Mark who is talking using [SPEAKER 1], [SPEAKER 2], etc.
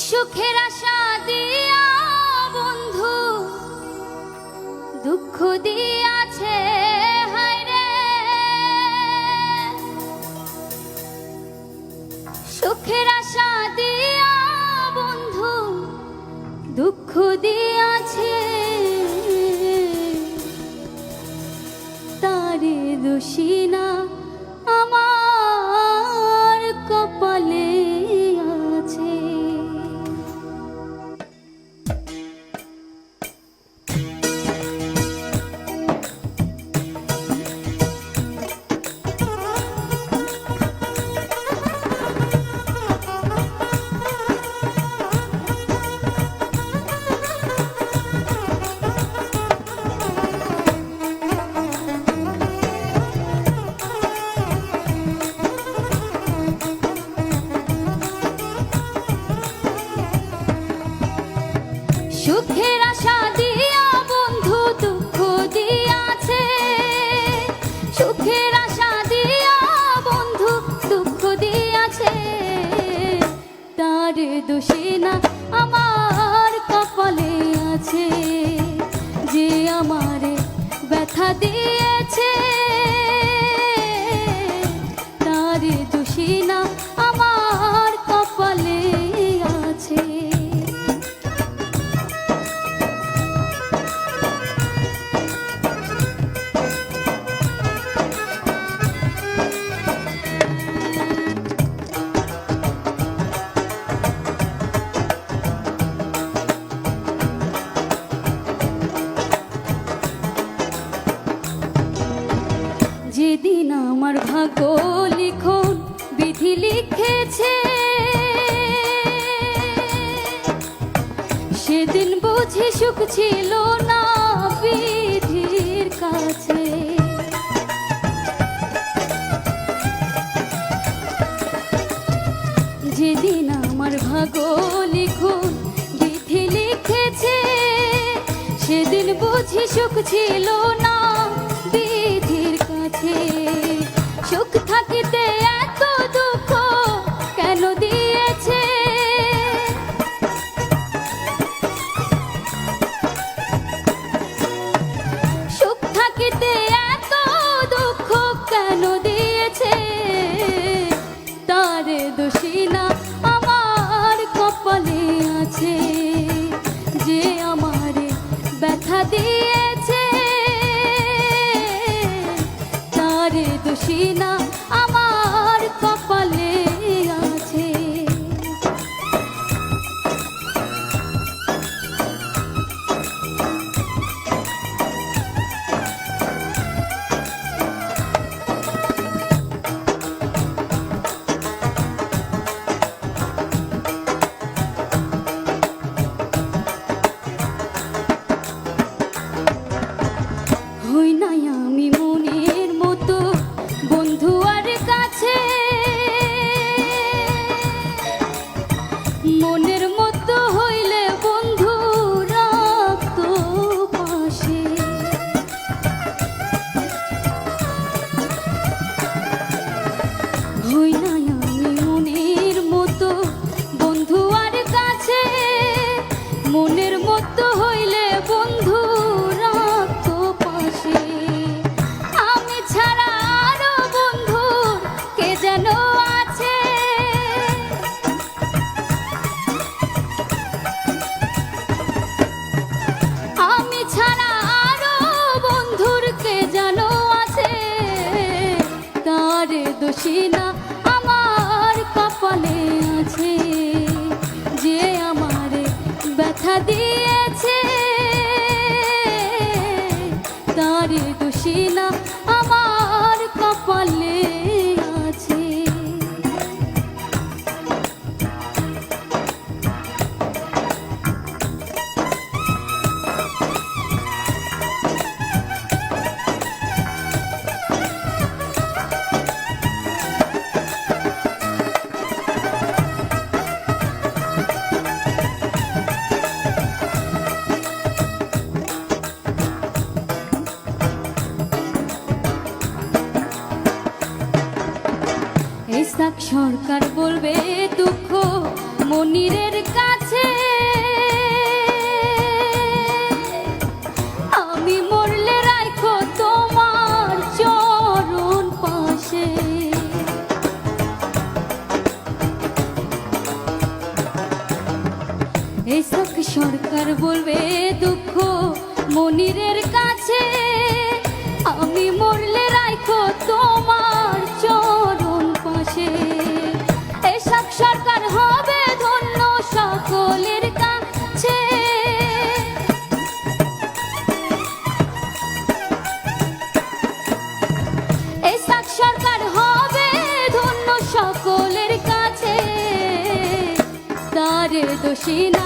[SPEAKER 1] সুখের আশা দিয়া বন্ধু দুঃখ দিয়াছে হায়রে। সুখের আশা দিয়া বন্ধু দুঃখ দিয়াছে, তারে দোষী না আমার কপালে আছে। সুখের আশা দিয়া বন্ধু দুঃখ দিয়াছে, সুখের আশা দিয়া বন্ধু দুঃখ দিয়াছে, তার দোষী না আমার কপালে আছে, যে আমারে ব্যথা দিয়েছে, তার দোষী না আমার কপালে আছে। যেদিন আমার ভাগ্য লিখন বিধি লিখেছে, সেদিন বুঝি সুখ ছিল না বিধির কাছে। যেদিন আমার ভাগ্য লিখন বিধি লিখেছে, সেদিন বুঝি সুখ ছিল না বিধির কাছে। সুখ থাকিতে এত দুঃখ কেন দিয়েছে, সুখ থাকিতে এত দুঃখ কেন দিয়েছে, তার দোষী না আমার কপালে আছে, যে আমারে ব্যথা দিয়েছে, তার দোষী না আমার কপালে আছে। হই নাই আমি মনের মতো বন্ধু আর কাছে, মনের মতো হইলে বন্ধু রাখতো পাশে। হই নাই আমি মনের মতো বন্ধু আর কাছে, মনের মতো হইলে বন্ধু রাখতো পাশে। আমি ছাড়া আরো বন্ধু কে যেন আছে, আমি ছাড়া আরো বন্ধুর কে যেন আছে, তার দোষী না আমার কপালে আছে, যে আমারে ব্যথা দিয়েছে, তার দোষী না আমার কপালে আছে। ইসহাক সরকার বলবে দুঃখ মনিরের কাছে। এসব সরকার বলবে দুঃখ মনিরের কাছে, আমি মরলে রাখো তোমার চরণ পাশে। এসব সরকার হবে ধন্য সকলের কাছে। এসব সরকার হবে ধন্য সকলের কাছে, তার দোষী না